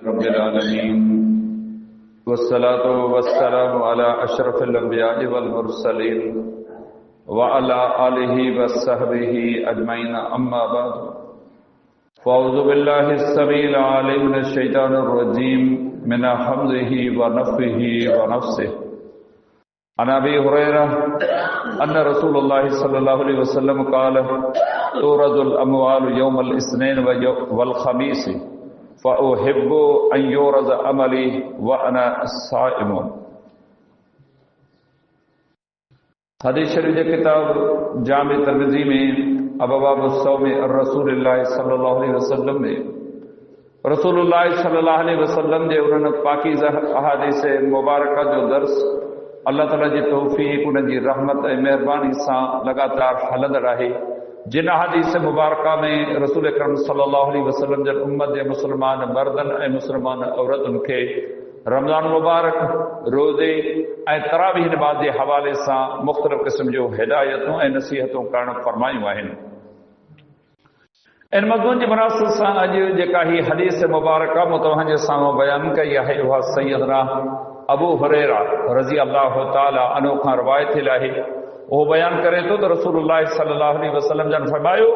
रब्बिल आलमीन वस्सलातु वस्सलामु अला अशरफिल अंबियाइ वल मुरसलीन व अला आलिहि वस्सहबिहि अजमईन अम्मा बाद फ़अऊज़ु बिल्लाहिस समीइल अलीम मिनश शैतानिर रजीम मिन हम्ज़िहि व नफ़्ख़िहि व नफ़्सिहि अन अबी हुरैरा अन्ना रसूलुल्लाहि सल्लल्लाहु अलैहि वसल्लम क़ाल तुरदुल अमवालु यौमल इस्नैन वल ख़मीस फ़उहिब्बु अन युरज़ अमली व अना साइमुन। हदीस शरीफ की किताब जामे तिर्मिज़ी में अबवाबुस सौम रसूलुल्लाह सल्लल्लाहु अलैहि वसल्लम में रसूलुल्लाह सल्लल्लाहु अलैहि वसल्लम जे उन्हनि पाकीज़ा अहादीस मुबारका जो दर्स अल्लाह ताला जी तौफ़ीक़ उनकी रहमत ऐं मेहरबानी सां लगातार हलंदड़ आहे। जिन हदीस मुबारका में रसूल अकरम सल्लल्लाहु अलैहि वसल्लम जन उम्मत जे मुसलमान मर्दन ऐं मुसलमान औरतुनि खे रमज़ान मुबारक रोज़े ऐं तरावीह नमाज़ जे हवाले सां मुख़्तलिफ़ क़िस्म जूं हिदायतूं ऐं नसीहतूं करणु फरमायूं आहिनि। इन मज़मून जी मुनासिबत सां अॼु जेका ही हदीस मुबारका मूं तव्हां जे साम्हूं बयानु कई आहे उहा सैयदना अबू हुरैरा रज़ी अल्लाहु ताला अन्हु खां रिवायत थियल आहे। उहो बयानु करे थो त रसूलुल्लाह सल्लल्लाहु अलैहि वसल्लम जन फरमायो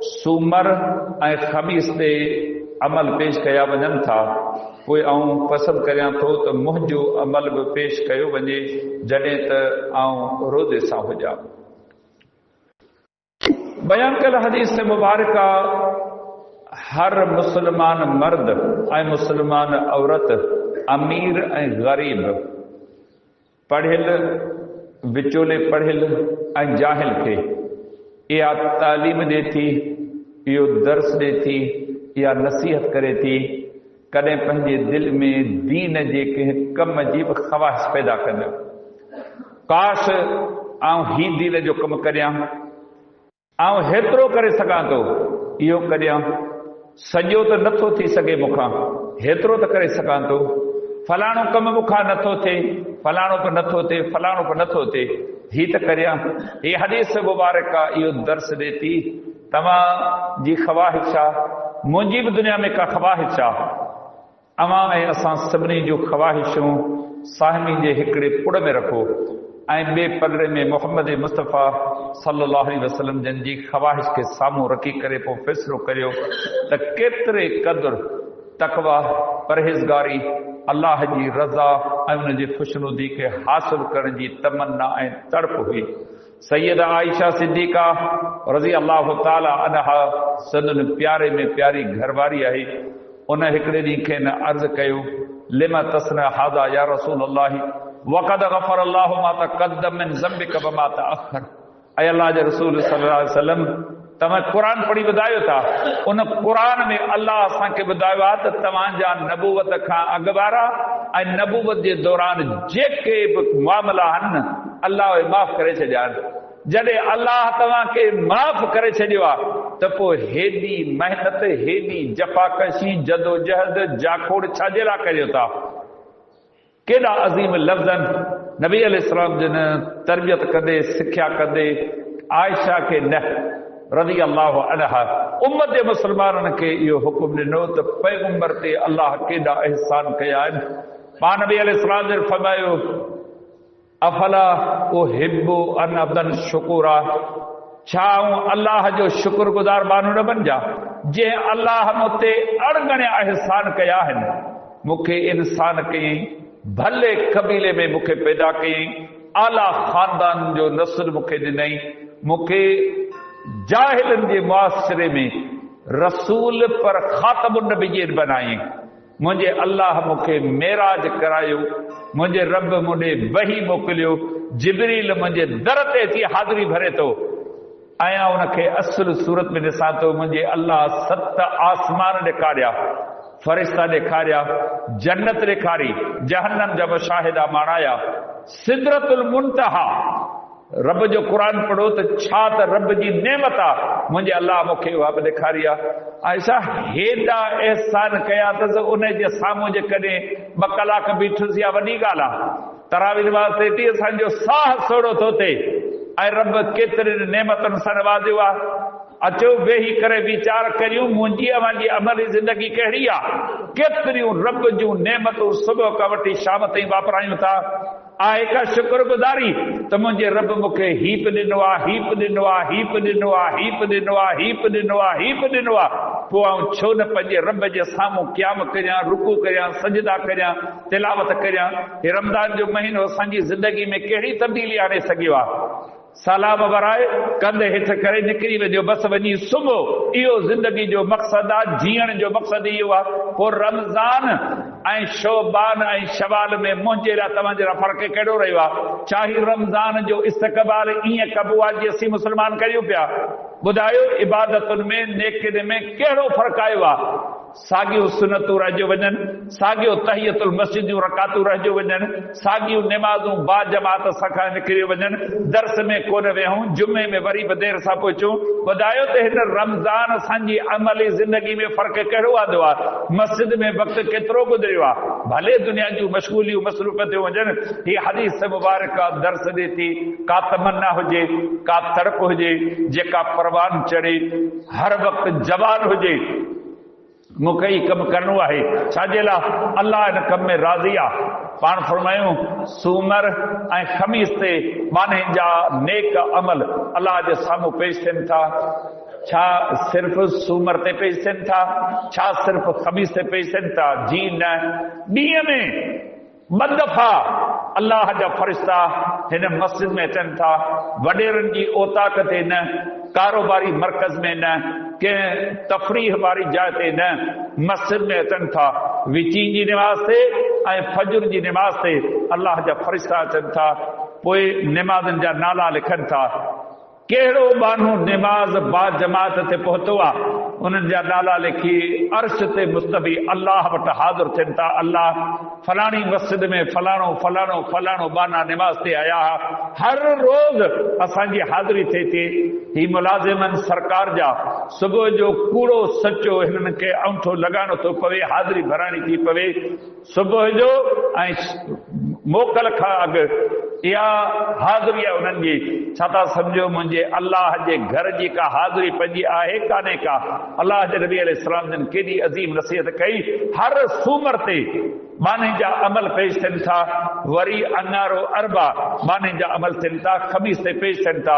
सूमर ऐं ख़मीस ते अमल पेश कया वञनि था, पोइ आऊं पसंदि करियां थो त मुंहिंजो अमल बि पेश कयो वञे जॾहिं त आऊं रोज़े सां हुजां। बयानु कयल हदीस मुबारका हर मुसलमान मर्द ऐं मुसलमान औरत, अमीर ऐं ग़रीब, पढ़ियल विचोले पढ़ियल ऐं जाहिल खे इहा तालीम ॾिए थी, इहो दर्स ॾिए थी, इहा नसीहत करे थी, कॾहिं पंहिंजे दिलि में दीन जे कंहिं कम जी बि ख़वाहिश पैदा कंदो। काश आऊं ही दीन जो कमु करियां, आऊं हेतिरो करे सघां थो इहो करियां, सॼो त नथो थी सघे मूंखां, हेतिरो त करे सघां थो, फलाणो कमु मूंखां नथो थिए, फलाणो बि नथो थिए, फलाणो बि नथो थिए, ही त करियां। ही हदीस मुबारका इहो दर्स ॾिए थी तव्हां जी ख़वाहिश आहे, मुंहिंजी बि दुनिया में का ख़वाहिश आहे, अवां ऐं असां सभिनी जूं ख़वाहिशूं साहिमी जे हिकिड़े पुड़ में रखो ऐं ॿिए पलड़े में मोहम्मद मुस्तफ़ा सल्लल्लाहु अलैहि वसल्लम जन जी ख़वाहिश खे साम्हूं रखी करे पोइ फ़ैसिलो करियो त केतिरे क़दुरु तक़वा, परहेज़गारी, अल्लाह जी रज़ा ऐं उन जी ख़ुशनुदी खे हासिल करण जी तमन्ना ऐं तड़प हुई। सैयदा आयशा सिद्दीक़ा रज़ी अल्लाहु ताला अन्हा सदन प्यारे में प्यारी घरवारी आहे। उन हिकिड़े ॾींहुं खे न अर्ज़ कयो लिमा तस्ना हाज़ा या रसूल अल्लाह वक़द गफ़र अल्लाहु मा तक़द्दम मिन ज़ंबिका व मा तअख़र। ऐं अल्लाह जे रसूल सल्लल्लाहु अलैहि वसल्लम तव्हां क़ुर पढ़ी ॿुधायो था, उन क़ुर में अल्लाह असांखे ॿुधायो आहे त तव्हांजा नबूवत खां अॻु वारा ऐं नबूवत जे दौरान जेके बि मामला आहिनि अल्लाह उहे माफ़ करे छॾिया आहिनि। जॾहिं अल्लाह तव्हांखे माफ़ करे छॾियो आहे त पोइ हेॾी महिनत, हेॾी जफ़ाकशी, जदोजहद, जाखोड़ छाजे लाइ करियो था? केॾा अज़ीम लफ़्ज़नि नबी अलैहिस्सलाम जिन तरबियत कंदे, सिख्या कंदे आयशा खे न रज़ी अल्लाहु अन्हा उम्मत जे मुसलमाननि खे इहो हुकुम ॾिनो त पैगंबर ते अल्लाह केॾा अहसान कया आहिनि। पाण नबी अलैहिस्सलाम जन फरमायो अफला उहिब्बु अन अब्दन शुकुरा, छा आऊं अल्लाह जो शुक्रगुज़ार माण्हू न बणिजा जंहिं अल्लाह मूं ते अणगणिया अहसान कया आहिनि। मूंखे इंसान कयईं, भले क़बीले में मूंखे पैदा कयईं, आला ख़ानदान जो नस्ल मूंखे ॾिनई, मूंखे जाहिलनि जे मुआसिरे में रसूल पर ख़ातमुन नबिय्यीन बनाई। मुंहिंजे अल्लाह मूंखे मेराज करायो, मुंहिंजे रब मूंॾे वही मोकिलियो, जिबरील मुंहिंजे दर ते अची हाज़िरी भरे थो, ऐं उनखे असुल सूरत में ॾिसां थो। मुंहिंजे अल्लाह 7 आसमान ॾेखारिया, फ़रिश्ता ॾेखारिया, जन्नत ॾेखारी, जहन्नम जा मुशाहिदा माणाया, सिदरतुल मुंतहा। रब जो क़ुर पढ़ो त छा त रब जी नेमत आहे, मुंहिंजे अल्लाह मूंखे उहा बि ॾेखारी आहे। आयशा हेॾा अहसान कया अथसि, उन जे साम्हूं जेकॾहिं 2 कलाक बीठुसि या वॾी ॻाल्हि आहे। तरावी नमाज़ ते असांजो साह सोड़ो थो थिए ऐं रब केतिरनि नेमतुनि सां नवाज़ियो आहे। अचो वेही करे वीचार करियूं मुंहिंजी अवांजी अमली ज़िंदगी कहिड़ी आहे, केतिरियूं रब जूं नेमतूं सुबुह खां वठी शाम ताईं वापरायूं था। आहे का शुक्रगुज़ारी त मुंहिंजे रब मूंखे हीप ॾिनो आहे, हीप ॾिनो आहे, हीप ॾिनो आहे, हीप ॾिनो आहे, हीप ॾिनो आहे, हीप ॾिनो आहे। पोइ आउं छो न पंहिंजे रब जे साम्हूं क़याम करियां, रुकू करियां, सजदा करियां, तिलावत करियां। हे रमज़ान जो महीनो असांजी ज़िंदगी में कहिड़ी तब्दीली आणे सघियो आहे। सलाम वराए कंधे हेठि करे निकिरी वञो, बसि वञी सुम्हो। इहो ज़िंदगी जो मक़सदु आहे, जीअण जो मक़सदु इहो आहे। पोइ रमज़ान ऐं शोबान ऐं शवाल में मुंहिंजे लाइ तव्हांजे लाइ फ़र्क़ु कहिड़ो रहियो आहे? चाहे रमज़ान जो इस्तक़बाल ईअं कबो आहे जीअं असीं मुस्लमान करियूं पिया। ॿुधायो इबादतुनि में, नेकिन में कहिड़ो फ़र्क़ु आयो आहे? साॻियूं सुनतूं रहिजी वञनि, साॻियो तहियतुल मस्जिद जूं रकातूं रहिजी वञनि, साॻियूं निमाज़ूं बा जमात सां खां निकिरी वञनि, दर्स में कोन वेहूं, जुमे में वरी बि देरि सां पहुचूं। ॿुधायो त हिन रमज़ान असांजी अमली ज़िंदगी में फ़र्क़ु कहिड़ो आंदो आहे? मस्जिद में वक़्तु केतिरो गुज़रियो आहे? भले दुनिया जूं मशगूलियूं मसरूफ़ थियूं वञनि, हीअ हदीस मुबारक दर्स ॾे थी। का तमन्ना हुजे, का तड़प हुजे, जेका परवान चढ़े, हर वक़्तु जवान हुजे, मूंखे ई कमु करणो आहे। छाजे लाइ? अल्लाह हिन कम में राज़ी आहे। पाण फरमायूं सूमर ऐं ख़मीस ते माने जा नेक अमल अल्लाह जे साम्हूं पेश थियनि था। छा सिर्फ़ सूमर ते पेश थियनि था? छा सिर्फ़ ख़मीस ते पेश थियनि था? जी न। ॾींहं में ॿ दफ़ा अल्लाह जा फ़रिश्ता हिन मस्जिद में अचनि था। वॾेरनि जी औताक ते न, कारोबारी मर्कज़ में न, कंहिं तफ़रीह वारी जाइ ते न, मस्जिद में अचनि था। विची जी निमाज़ ते ऐं फजर जी निमाज़ ते अल्लाह जा फ़रिश्ता अचनि था। पोइ निमाज़नि जा नाला लिखनि था। कहिड़ो माण्हू निमाज़ बा जमात ते पहुतो आहे, उन्हनि जा नाला लिखी अर्श ते मुस्तवी अल्लाह वटि हाज़िर थियनि था। अल्लाह फलाणी मस्जिद में फलाणो फलाणो फलाणो बाना निमाज़ ते आया। हर रोज़ असांजी हाज़िरी थिए थी। ही मुलाज़िमनि सरकार जा सुबुह जो कूड़ो सचो हिननि खे औंठो लॻाइणो थो पवे, हाज़िरी भराइणी थी पवे सुबुह जो ऐं मोकल खां अॻु। इहा हाज़िरी आहे उन्हनि जी। छा था सम्झो मुंहिंजे अल्लाह जे घर जी का हाज़िरी पंहिंजी आहे कान्हे का? अल्लाह जे नबी अलैहिस्सलाम जन केॾी अज़ीम नसीहत कई। हर सूमर ते माने जा अमल पेश थियनि था। वरी अनारो अरबा माने जा अमल थियनि था, ख़मीस ते पेश थियनि था।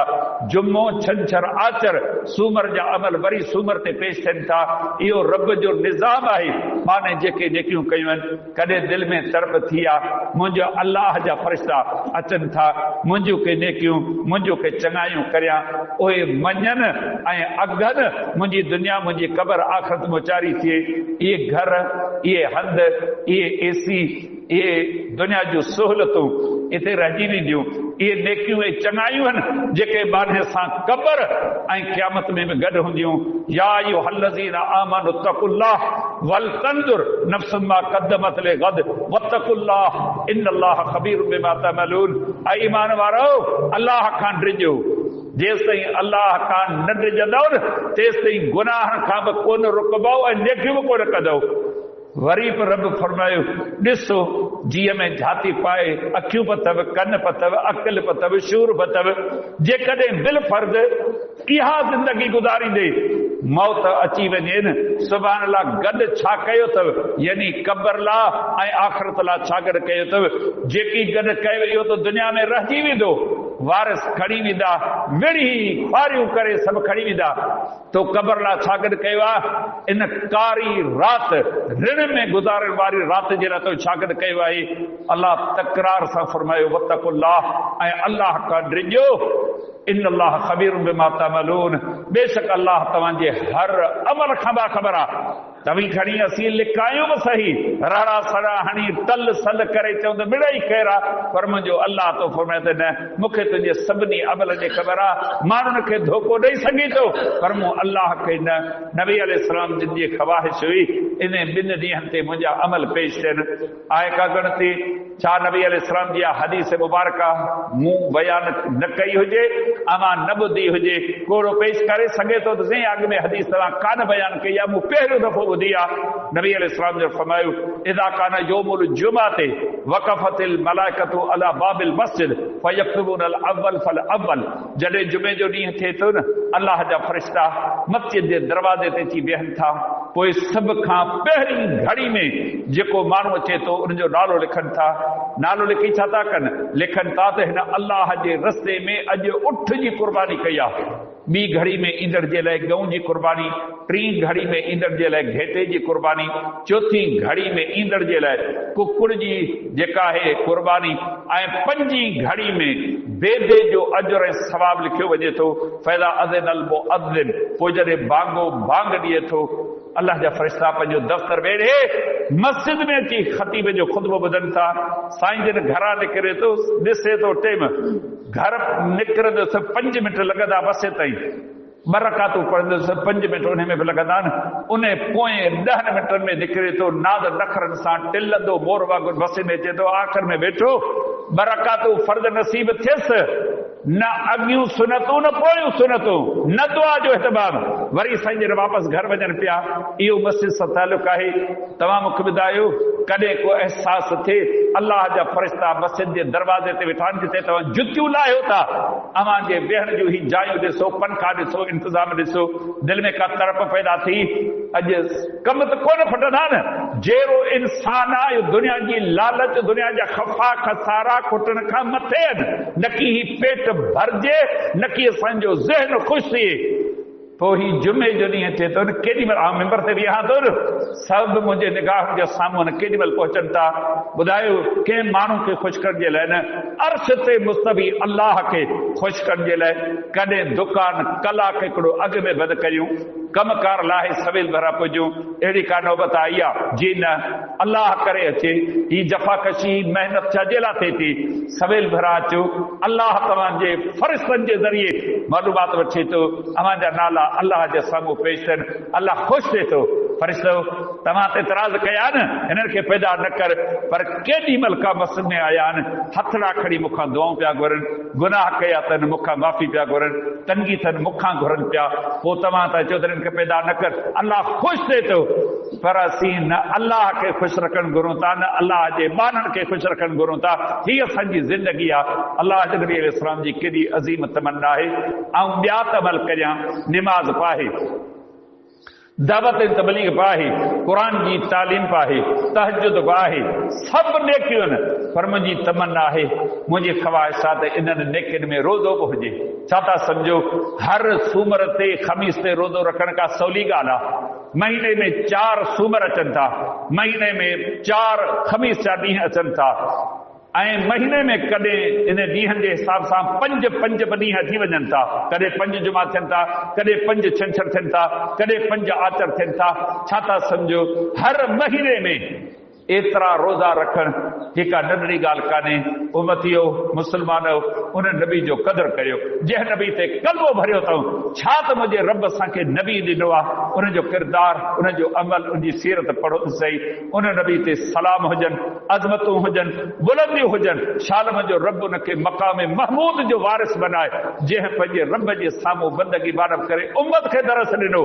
जुमो छंछर आचर सूमर जा अमल वरी सूमर ते पेश थियनि था। इहो रब जो निज़ाम आहे। माने जेके नेकियूं कयूं आहिनि, कॾहिं दिलि में तड़प थी आहे, मुंहिंजो अल्लाह जा फ़रिश्ता अचनि था, मुंहिंजूं के नेकियूं, मुंहिंजूं के चङायूं करियां, उहे मञनि ऐं अघनि मुंहिंजी दुनिया, मुंहिंजी क़बर आख़िरत मुचारी थिए। इहे घर, इहे हंध, इहे एसी, इहे दुनिया जूं सहूलियतूं इते रहिजी वेंदियूं। इहे नेकियूं ऐं चङायूं आहिनि जेके बाने सां क़बर ऐं क़यामत में बि गॾु हूंदियूं। या अय्युहल्लज़ीना आमनु तक़ुल्लाह वल तंजुर नफ़्सुम मा क़द्दमत लिग़द वत्तक़ुल्लाह इन्नल्लाह ख़बीरुम बिमा तअमलून। ऐं ईमान वारो अल्लाह खां डिॼो। जेसि ताईं अल्लाह खां न डिॼंदव न, तेसि ताईं गुनाहनि खां बि कोन रुकबो ऐं नेकियूं बि कोन कंदव। वरी बि रब फरमायो, ॾिसो जीअ में झाती पाए, अखियूं बि अथव, कन बि अथव, अक़ल बि अथव, शूर बि अथव। जेकॾहिं बिल फर्ज़ इहा ज़िंदगी गुज़ारींदे मौत अची वञे न, सुभाणे अल्लाह गॾु छा कयो अथव, यानी क़बर लाइ ऐं आख़िरत लाइ छा गॾु कयो अथव। जेकी गॾु कयो इहो त दुनिया में रहिजी वेंदो, वारिस खणी वेंदा, विड़ी ख्वारियूं करे सभु खणी वेंदा। तो क़बर लाइ छा गॾु कयो आहे? इन कारी राति, ऋण में गुज़ारण वारी राति जे लाइ तो छा गॾु कयो आहे? अल्लाह तकरार सां फरमायो वत्तक़ुल्लाह, ऐं अल्लाह खां डिॼो। इन्नल्लाह ख़बीरुम बिमा तअमलून। बेशक अल्लाह तव्हांजे हर अमल खां बाख़बर आहे। तव्हीं खणी असीं लिकायूं बि सही, राड़ा सड़ा हणी तल सल करे चऊं त मिड़ई ख़ैर आहे, पर मुंहिंजो अल्लाह तो फरमाए त न, मूंखे तुंहिंजे सभिनी अमल जी ख़बर आहे। माण्हुनि खे धोखो ॾेई सघी थो, पर मूं अल्लाह खे न। नबी अलैहिस्सलाम जिन जी ख़वाहिश हुई इन ॿिनि ॾींहंनि ते मुंहिंजा अमल पेश थियनि। आहे का ॻणती? छा नबी अलैहिस्सलाम जी हदीस मुबारक मूं बयान न कई हुजे, अमां न ॿुधी हुजे, कोड़ो पेश करे सघे थो त साईं अॻ में हदीस तव्हां कान बयान कई आहे, मूं पहिरियों दफ़ो ॿुधी आहे नबी अलैहिस्सलाम जो फरमायो इज़ा कान यौमुल जुमाते वक़फ़तिल मलाइकतु अला बाबिल मस्जिद फयक्तुबूनल अव्वल फल अव्वल। जॾहिं जुमे जो ॾींहुं थिए थो न अल्लाह जा फ़रिश्ता मस्जिद जे दरवाज़े ते अची वेहनि था, पोइ सभ खां पहिरीं घड़ी में जेको माण्हू अचे थो उनजो नालो लिखनि था। नालो लिखी छा था कनि? लिखनि था त हिन अल्लाह जे रस्ते में अॼु उठ जी कुर्बानी कई आहे, ॿी घड़ी में ईंदड़ जे लाइ गऊं जी कुर्बानी, टीं घड़ी में ईंदड़ जे लाइ घेटे जी कुर्बानी, चौथी घड़ी में ईंदड़ जे लाइ कुकुड़ जी जेका आहे कुर्बानी, ऐं पंजी घड़ी में बेदे जो अजर ऐं सवाब लिखियो वञे थो। फ़ैज़ा अज़नल मुअज़्ज़िन, पोइ जॾहिं बांगो बांग ॾिए थो अल्लाह जा फ़रिश्ता पंहिंजो दफ़्तर वेड़े मस्जिद में अची ख़तीब जो ख़ुतबो ॿुधनि था। साईं जन घरां निकिरे थो ॾिसे थो टाइम, घर निकिरंदुसि 5 मिंट लॻंदा बसे ताईं, 2 रकातूं पढ़ंदुसि 5 मिंट उन में बि लॻंदा न, उन पोइ 10 मिंटनि में निकिरे थो नाद नखरनि सां टिलंदो मोर वांगुरु बसे में अचे थो, आख़िर में वेठो 2 रकातूं फर्ज़ नसीब थियसि, न अॻियूं सुनतूं न पोयूं सुनतूं, न दुआ जो एहतमाम, वरी साईं जन वापसि घर वञनि पिया। इहो मस्जिद सां तालुक़ आहे। तव्हां मूंखे ॿुधायो कॾहिं को अहसासु थिए अल्लाह जा फ़रिश्ता मस्जिद जे दरवाज़े ते वेठा आहिनि जिते तव्हां जुतियूं लाहियो था, अव्हां जे वेहण जूं ही जायूं ॾिसो, पंखा ॾिसो, इंतज़ाम ॾिसो, दिलि में का तड़प पैदा थी। अॼु कम त कोन फटंदा न, जहिड़ो इंसान आहे इहो दुनिया जी लालच, दुनिया जा ख़फ़ा खसारा खुटण खां मथे आहिनि। न की ही पेट भरिजे, न की असांजो ज़हन ख़ुशि थिए। पोइ ही जुमे जो ॾींहुं थिए थो न, केॾी महिल आउं मेंबर ते वेहां थो न, सभु मुंहिंजे निगाह जे साम्हूं न केॾी महिल पहुचनि था। ॿुधायो कंहिं माण्हू खे ख़ुशि करण जे लाइ न, अर्श ते मुस्तवी अल्लाह खे ख़ुशि करण जे लाइ कॾहिं दुकान कलाक हिकिड़ो अॻु में बंदि कयूं, कमकार लाहे सवेल भरा पुॼूं, अहिड़ी का नौबत आई आहे? जी न, अल्लाह करे अचे। ही जफ़ाकशी महिनत छाजे लाइ थिए थी? सवेल भरा अचो, अल्लाह तव्हांजे फ़रिश्तनि जे ज़रिए मालूमात वठे थो, अव्हांजा नाला अल्लाह जे साम्हूं पेश थियनि, अल्लाह ख़ुशि थिए थो। फ़रिश्तो तव्हां ते इतराज़ कया न, हिननि खे पैदा न कर, पर केॾी महिल का मस्जिद में आया आहिनि, हथड़ा खणी मूंखां दुआऊं पिया घुरनि, गुनाह कया अथनि मूंखां माफ़ी पिया घुरनि, तंगी अथनि मूंखां घुरनि पिया, पोइ तव्हां था चओ त हिननि खे पैदा न कर, अल्लाह ख़ुशि थिए थो। पर असीं न अल्लाह खे ख़ुशि रखणु घुरूं था, न अल्लाह जे ॿारनि खे ख़ुशि रखणु घुरूं था। हीअ असांजी ज़िंदगी आहे। अल्लाह जे नबी अलैहिस्सलाम जी केॾी अज़ीम तमन्ना आहे। ऐं ॿिया त अमल कयां, निमाज़ पाहे, दावत तबलीग पाहे, क़ुरान जी तालीम पाहे, तहज्जुद पाहे, सभु नेकियूं आहिनि। पर मुंहिंजी तमन्ना आहे, मुंहिंजी ख़्वाहिश आहे त इन्हनि नेकियुनि में रोज़ो बि हुजे। छा था सम्झो? हर सूमर ते ख़मीस ते रोज़ो रखण का सवली ॻाल्हि आहे। महीने में 4 सूमर अचनि था, महीने में 4 ख़मीस जा ॾींहं अचनि था, ऐं महीने में कॾहिं इन ॾींहंनि जे हिसाब सां 5 ॾींहं थी वञनि था। कॾहिं 5 जुमा थियनि था, कॾहिं 5 छंछर थियनि था, कॾहिं 5 आचर थियनि था। छा था सम्झो? हर महीने में एतिरा रोज़ा रखणु जेका नंढड़ी ॻाल्हि कान्हे। उमतियो मुस्लमानो, उन नबी जो क़दुरु करियो जंहिं नबी ते कलमो भरियो अथऊं। छा त मुंहिंजे रब असांखे नबी ॾिनो आहे, उनजो किरदारु, उनजो अमल, उनजी सीरत पढ़ो त सही। उन नबी ते सलाम हुजनि, अज़मतूं हुजनि, बुलंदियूं हुजनि। शाल मुंहिंजो रब उनखे मक़ाम महमूद जो वारिस बनाए, जंहिं पंहिंजे रब जे साम्हूं बंदगी बारब करे उम्मत खे दरस ॾिनो।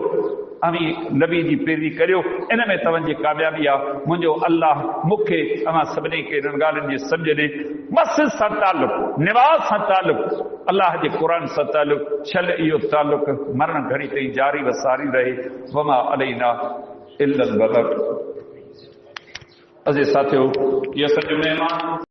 अमी नबी जी पैरवी करियो, इन में तव्हांजी कामयाबी आहे। मुंहिंजो अल्लाह मूंखे अवां सभिनी खे इन्हनि ॻाल्हियुनि जी सम्झ ॾे। मस्जिद सां तालुक़, निमाज़ सां तालुक़, अल्लाह जे क़ुरान सां तालुक़, छल इहो तालुक़ मरण घड़ी ताईं जारी वसारी रहे। वमा अलैना इल्लल बलाग। अज़ीज़ साथियो, ये असांजो महिमान